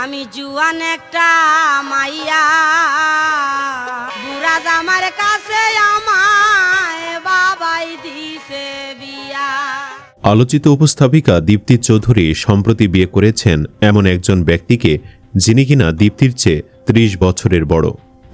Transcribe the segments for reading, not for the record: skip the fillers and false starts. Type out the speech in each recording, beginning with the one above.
আমি জুয়ান একটা মাইয়া বুড়া জামার কাছে আমায় বাবাই দিছে বিয়া। আলোচিত উপস্থাপিকা দীপ্তি চৌধুরী সম্প্রতি বিয়ে করেছেন এমন একজন ব্যক্তিকে যিনি কিনা দীপ্তির চেয়ে ৩০ বছরের বড়।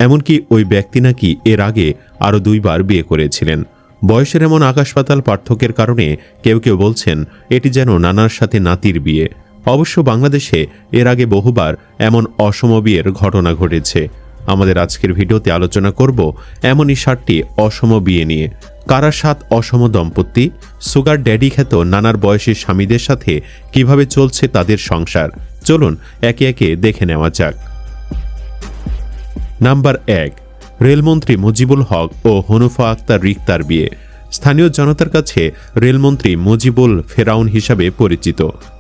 এমনকি ওই ব্যক্তি নাকি এর আগে আরও ২ বার বিয়ে করেছিলেন। বয়সের এমন আকাশ পাতাল পার্থক্যের কারণে কেউ কেউ বলছেন এটি যেন নানার সাথে নাতির বিয়ে। অবশ্য বাংলাদেশে এর আগে বহুবার এমন অসম বিয়ের ঘটনা ঘটেছে। আমাদের আজকের ভিডিওতে আলোচনা করব এমনই 7টি অসম বিয়ে নিয়ে। কারা 7 অসম দম্পতি, সুগার ড্যাডি খ্যাত নানার বয়সী স্বামীদের সাথে কিভাবে চলছে তাদের সংসার, চলুন একে একে দেখে নেওয়া যাক। নাম্বার 1, রেলমন্ত্রী মুজিবুল হক ও হনুফা আক্তার রিক্তার বিয়ে। স্থানীয় জনতার কাছে রেলমন্ত্রী মুজিবুল ফেরাউন হিসাবে পরিচিত।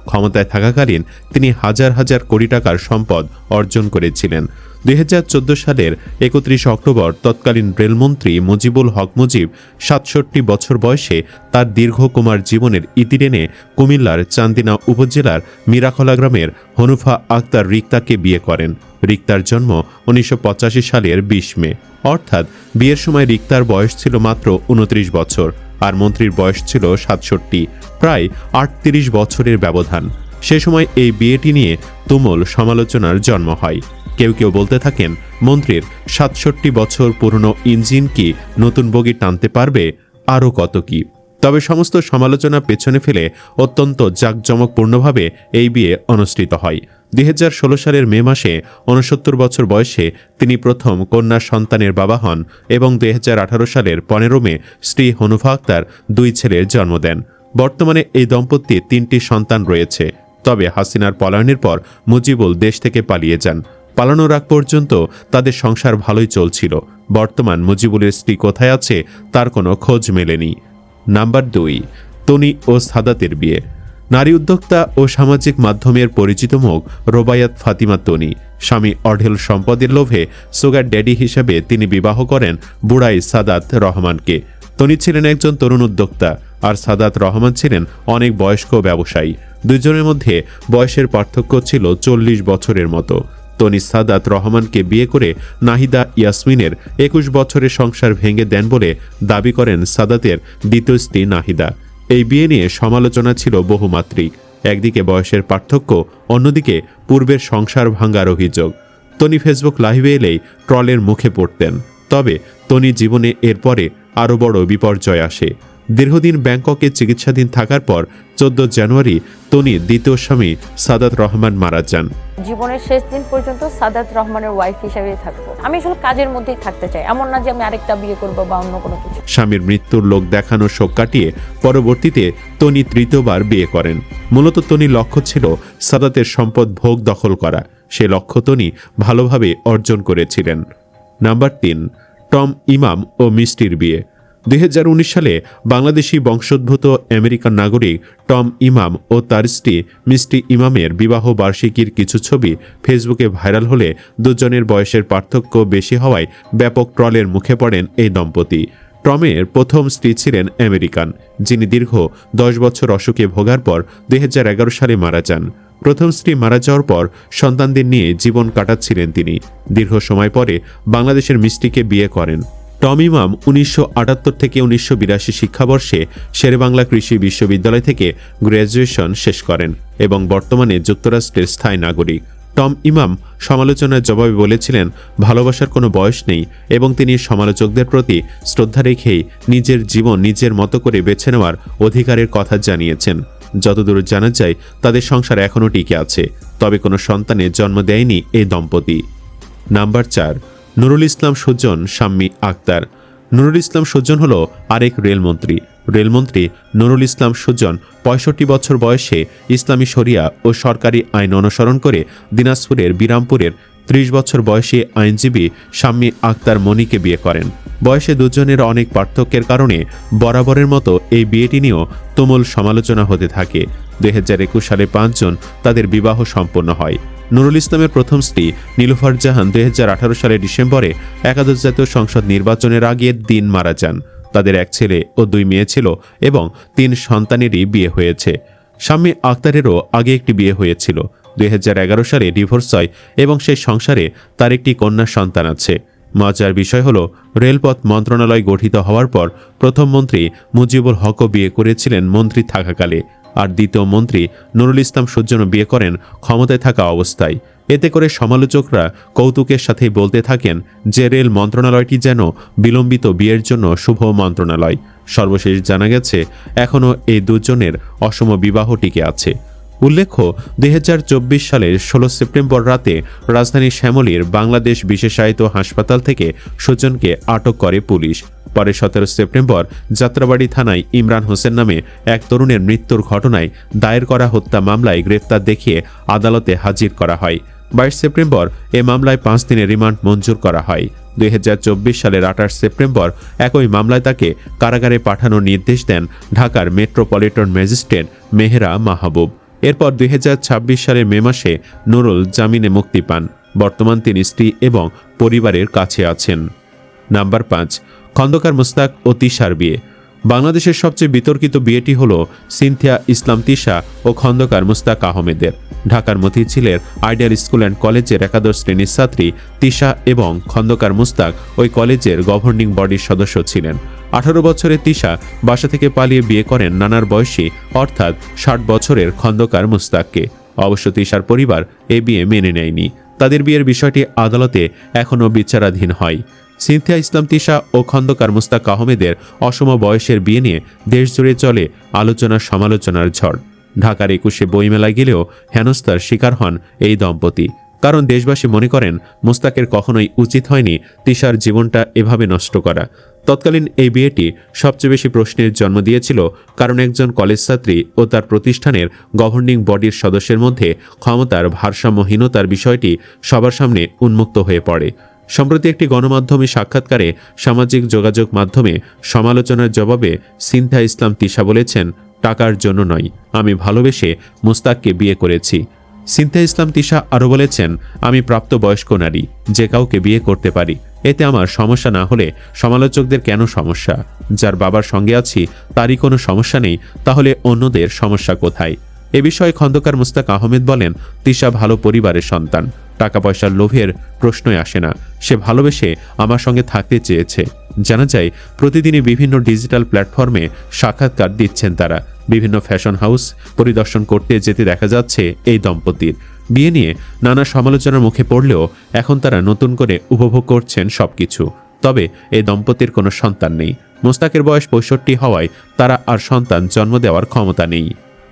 ক্ষমতায় থাকাকালীন তিনি হাজার হাজার কোটি টাকার সম্পদ অর্জন করেছিলেন। 2014 সালের 31 অক্টোবর তৎকালীন রেলমন্ত্রী মুজিবুল হক মুজিব 67 বছর বয়সে তার দীর্ঘ কুমার জীবনের ইতি টেনে কুমিল্লার চান্দিনা উপজেলার মিরাখলা গ্রামের হনুফা আক্তার রিক্তাকে বিয়ে করেন। রিক্তার জন্ম 1985 সালের 20 মে, অর্থাৎ বিয়ের সময় রিক্তার বয়স ছিল মাত্র 29 বছর আর মন্ত্রীর বয়স ছিল 67, প্রায় 38 বছরের ব্যবধান। সে সময় এই বিয়েটি নিয়ে তুমুল সমালোচনার জন্ম হয়। কেউ কেউ বলতে থাকেন মন্ত্রীর 67 বছর পুরনো ইঞ্জিন কি নতুন বগি টানতে পারবে, আরও কত কি। তবে সমস্ত সমালোচনা পেছনে ফেলে অত্যন্ত জাঁকজমকপূর্ণভাবে এই বিয়ে অনুষ্ঠিত হয়। 2016 সালের মে মাসে 69 বছর বয়সে তিনি প্রথম কন্যা সন্তানের বাবা হন এবং 2018 সালের 15 মে স্ত্রী হনুফা আক্তার 2 ছেলের জন্ম দেন। বর্তমানে এই দম্পতির 3টি সন্তান রয়েছে। তবে হাসিনার পলায়নের পর মুজিবুল দেশ থেকে পালিয়ে যান। পালানোর আগ পর্যন্ত তাদের সংসার ভালোই চলছিল। বর্তমান মুজিবুলের স্ত্রী কোথায় আছে তার কোনো খোঁজ মেলেনি। নাম্বার 2, তনি ও সাদাতের বিয়ে। নারী উদ্যোক্তা ও সামাজিক মাধ্যমের পরিচিত মুখ রোবায়াত ফাতিমা তনি। স্বামী অঢেল সম্পদের লোভে সুগার ড্যাডি হিসেবে তিনি বিবাহ করেন বুড়াই সাদাত রহমানকে। তনি ছিলেন একজন তরুণ উদ্যোক্তা আর সাদাত রহমান ছিলেন অনেক বয়স্ক ব্যবসায়ী। দুজনের মধ্যে বয়সের পার্থক্য ছিল 40 বছরের মতো। তনি সাদাত রহমানকে বিয়ে করে নাহিদা ইয়াসমিনের 21 বছরের সংসার ভেঙে দেন বলে দাবি করেন সাদাতের দ্বিতীয় স্ত্রী নাহিদা। এই বিয়ে নিয়ে সমালোচনা ছিল বহুমাত্রিক। একদিকে বয়সের পার্থক্য, অন্যদিকে পূর্বের সংসার ভাঙার অভিযোগ। তনি ফেসবুক লাইভে এলেই ট্রলের মুখে পড়তেন। তবে তনি জীবনে এরপরে আরও বড় বিপর্যয় আসে। দীর্ঘদিন ব্যাংককে চিকিৎসাধীন থাকার পর 14 জানুয়ারি তনির দ্বিতীয় স্বামী সাদাত রহমান মারা যান। জীবনের শেষ দিন পর্যন্ত সাদাত রহমানের ওয়াইফ হিসেবেই থাকবো। আমি আসলে কাজের মধ্যেই থাকতে চাই, এমন না যে আমি আরেকটা বিয়ে করব বা অন্য কোনো কিছু। স্বামীর মৃত্যুর লোক দেখানো শোক কাটিয়ে পরবর্তীতে তনি তৃতীয়বার বিয়ে করেন। মূলত তনির লক্ষ্য ছিল সাদাতের সম্পদ ভোগ দখল করা। সে লক্ষ্য তনি ভালোভাবে অর্জন করেছিলেন। নাম্বার 3, টম ইমাম ও মিষ্টির বিয়ে। 2019 সালে বাংলাদেশি বংশোদ্ভূত আমেরিকান নাগরিক টম ইমাম ও তার স্ত্রী মিষ্টি ইমামের বিবাহ বার্ষিকীর কিছু ছবি ফেসবুকে ভাইরাল হলে দুজনের বয়সের পার্থক্য বেশি হওয়ায় ব্যাপক ট্রলের মুখে পড়েন এই দম্পতি। টমের প্রথম স্ত্রী ছিলেন আমেরিকান, যিনি দীর্ঘ 10 বছর অসুখে ভোগার পর 2011 সালে মারা যান। প্রথম স্ত্রী মারা যাওয়ার পর সন্তানদের নিয়ে জীবন কাটাচ্ছিলেন তিনি। দীর্ঘ সময় পরে বাংলাদেশের মিষ্টিকে বিয়ে করেন। টম ইমাম 1978 থেকে 1982 শিক্ষাবর্ষে শেরেবাংলা কৃষি বিশ্ববিদ্যালয় থেকে গ্র্যাজুয়েশন শেষ করেন এবং বর্তমানে যুক্তরাষ্ট্রের স্থায়ী নাগরিক। টম ইমাম সমালোচনার জবাবে বলেছিলেন, ভালোবাসার কোনো বয়স নেই এবং তিনি সমালোচকদের প্রতি শ্রদ্ধা রেখেই নিজের জীবন নিজের মতো করে বেছে নেওয়ার অধিকারের কথা জানিয়েছেন। যতদূর জানা যায় তাদের সংসার এখনও টিকে আছে, তবে কোনো সন্তানের জন্ম দেয়নি এই দম্পতি। নাম্বার 4, নুরুল ইসলাম সুজন শাম্মী আক্তার। নুরুল ইসলাম সুজন হল আরেক রেলমন্ত্রী। রেলমন্ত্রী নুরুল ইসলাম সুজন 65 বছর বয়সে ইসলামী শরিয়া ও সরকারি আইন অনুসরণ করে দিনাজপুরের বিরামপুরের 30 বছর বয়সী আইনজীবী শাম্মী আক্তার মনিকে বিয়ে করেন। বয়সে দুজনের অনেক পার্থক্যের কারণে বরাবরের মতো এই বিয়েটি নিয়েও তুমুল সমালোচনা হতে থাকে। 2021 সালে 5 জন তাদের বিবাহ সম্পন্ন হয়। নুরুল ইসলামের প্রথম স্ত্রী নীলুফার জাহান 2018 সালের ডিসেম্বরে একাদশ জাতীয় সংসদ নির্বাচনের আগের দিন মারা যান। তাদের 1 ছেলে ও 2 মেয়ে ছিল এবং 3 সন্তানেরই বিয়ে হয়েছে। শাম্মী আক্তারেরও আগে একটি বিয়ে হয়েছিল। 2011 সালে ডিভোর্স হয় এবং সেই সংসারে তার একটি কন্যা সন্তান আছে। মজার বিষয় হল, রেলপথ মন্ত্রণালয় গঠিত হওয়ার পর প্রথম মন্ত্রী মুজিবুল হকও বিয়ে করেছিলেন মন্ত্রী থাকাকালে, আর দ্বিতীয় মন্ত্রী নুরুল ইসলাম সূর্যনও বিয়ে করেন ক্ষমতায় থাকা অবস্থায়। এতে করে সমালোচকরা কৌতুকের সাথেই বলতে থাকেন যে রেল মন্ত্রণালয়টি যেন বিলম্বিত বিয়ের জন্য শুভ মন্ত্রণালয়। সর্বশেষ জানা গেছে এখনও এই দুজনের অসম বিবাহ টিকে আছে। উল্লেখ্য, 2024 সালের 16 সেপ্টেম্বর রাতে রাজধানী শ্যামলীর বাংলাদেশ বিশেষায়িত হাসপাতাল থেকে সুজনকে আটক করে পুলিশ। পরে 17 সেপ্টেম্বর যাত্রাবাড়ি থানায় ইমরান হোসেন নামে এক তরুণের মৃত্যুর ঘটনায় দায়ের করা হত্যা মামলায় গ্রেফতার দেখিয়ে আদালতে হাজির করা হয়। 22 সেপ্টেম্বর এ মামলায় 5 দিনের রিমান্ড মঞ্জুর করা হয়। 2024 সালের 28 সেপ্টেম্বর একই মামলায় তাকে কারাগারে পাঠানোর নির্দেশ দেন ঢাকার মেট্রোপলিটন ম্যাজিস্ট্রেট মেহেরা মাহবুব। এরপর 2026 সালের মে মাসে নুরুল জামিনে মুক্তি পান। বর্তমান তিনি স্ত্রী এবং পরিবারের কাছে আছেন। নাম্বার 5, খন্দকার মুস্তাক ও তিশার বিয়ে। বাংলাদেশের সবচেয়ে বিতর্কিত বিয়েটি হল সিনথিয়া ইসলাম তিশা ও খন্দকার মুস্তাক আহমেদের। ঢাকার মতিঝিলের আইডিয়াল স্কুল অ্যান্ড কলেজের একাদশ শ্রেণীর ছাত্রী তিশা এবং খন্দকার মুস্তাক ওই কলেজের গভর্নিং বডির সদস্য ছিলেন। 18 বছরের তিশা বাসা থেকে পালিয়ে বিয়ে করেন নানার বয়সী অর্থাৎ 60 বছরের খন্দকার মুস্তাককে। অবশ্য তিশার পরিবার এ বিয়ে মেনে নেয়নি। তাদের বিয়ের বিষয়টি আদালতে এখনও বিচারাধীন হয়। সিনথিয়া ইসলাম তিশা ও খন্দকার মুস্তাক আহমেদের অসম বয়সের বিয়ে নিয়ে দেশজুড়ে চলে আলোচনা সমালোচনার ঝড়। ঢাকার 21শে বইমেলায় গেলেও হেনস্থার শিকার হন এই দম্পতি। কারণ দেশবাসী মনে করেন মুস্তাকের কখনোই উচিত হয়নি তিশার জীবনটা এভাবে নষ্ট করা। তৎকালীন এই বিয়েটি সবচেয়ে বেশি প্রশ্নের জন্ম দিয়েছিল, কারণ একজন কলেজ ছাত্রী ও তার প্রতিষ্ঠানের গভর্নিং বডির সদস্যের মধ্যে ক্ষমতার ভারসাম্যহীনতার বিষয়টি সবার সামনে উন্মুক্ত হয়ে পড়ে। সম্প্রতি একটি গণমাধ্যমে সাক্ষাৎকারে সামাজিক যোগাযোগ মাধ্যমে সমালোচনার জবাবে সিনথিয়া ইসলাম তিশা বলেছেন, টাকার জন্য নয়, আমি ভালোবেসে মুস্তাককে বিয়ে করেছি। সিনথিয়া ইসলাম তিশা আরও বলেছেন, আমি প্রাপ্তবয়স্ক নারী, যে কাউকে বিয়ে করতে পারি। এতে আমার সমস্যা না হলে সমালোচকদের কেন সমস্যা? যার বাবার সঙ্গে আছি তারই কোনো সমস্যা নেই, তাহলে অন্যদের সমস্যা কোথায়? এ বিষয়ে খন্দকার মুস্তাক আহমেদ বলেন, তিশা ভালো পরিবারের সন্তান, টাকা পয়সার লোভের প্রশ্নই আসে না। সে ভালোবেসে আমার সঙ্গে থাকতে চেয়েছে। জানা যায় প্রতিদিনই বিভিন্ন ডিজিটাল প্ল্যাটফর্মে সাক্ষাৎকার দিচ্ছেন তারা। বিভিন্ন ফ্যাশন হাউস পরিদর্শন করতে যেতে দেখা যাচ্ছে এই দম্পতির। বিয়ে নিয়ে নানা সমালোচনার মুখে পড়লেও এখন তারা নতুন করে উপভোগ করছেন সবকিছু। তবে এই দম্পতির কোনো সন্তান নেই। মুস্তাকের বয়স 65 হওয়ায় তারা আর সন্তান জন্ম দেওয়ার ক্ষমতা নেই।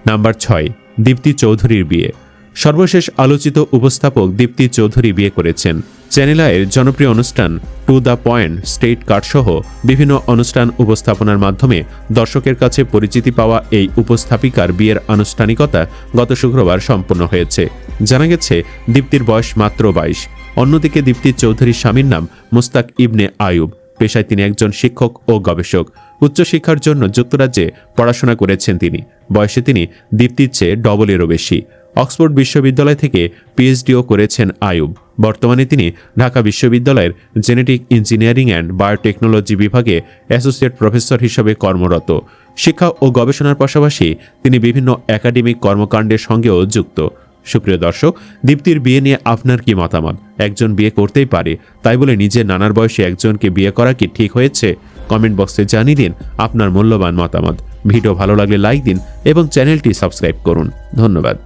নাম্বার 6, দীপ্তি চৌধুরীর বিয়ে। সর্বশেষ আলোচিত উপস্থাপক দীপ্তি চৌধুরী বিয়ে করেছেন। চ্যানেল আইয়ের জনপ্রিয় অনুষ্ঠান to the point, state card সহ বিভিন্ন অনুষ্ঠান উপস্থাপনার মাধ্যমে দর্শকের কাছে পরিচিতি পাওয়া এই উপস্থাপিকার বিয়ের আনুষ্ঠানিকতা গত শুক্রবার সম্পন্ন হয়েছে। জানা গেছে দীপ্তির বয়স মাত্র 22। অন্যদিকে দীপ্তি চৌধুরীর স্বামীর নাম মুস্তাক ইবনে আয়ুব। পেশায় তিনি একজন শিক্ষক ও গবেষক। উচ্চশিক্ষার জন্য যুক্তরাজ্যে পড়াশোনা করেছেন তিনি। বয়সে তিনি দীপ্তির চেয়ে ডবলেরও বেশি। অক্সফোর্ড বিশ্ববিদ্যালয় থেকে পিএইচডিও করেছেন আয়ুব। বর্তমানে তিনি ঢাকা বিশ্ববিদ্যালয়ের জেনেটিক ইঞ্জিনিয়ারিং অ্যান্ড বায়োটেকনোলজি বিভাগে অ্যাসোসিয়েট প্রফেসর হিসেবে কর্মরত। শিক্ষা ও গবেষণার পাশাপাশি তিনি বিভিন্ন একাডেমিক কর্মকাণ্ডের সঙ্গেও যুক্ত। সুপ্রিয় দর্শক, দীপ্তির বিয়ে নিয়ে আপনার কি মতামত? একজন বিয়ে করতেই পারে, তাই বলে নিজের নানার বয়সে একজনকে বিয়ে করা কি ঠিক হয়েছে? কমেন্ট বক্সে জানিয়ে দিন আপনার মূল্যবান মতামত। ভিডিও ভালো লাগলে লাইক দিন এবং চ্যানেলটি সাবস্ক্রাইব করুন। ধন্যবাদ।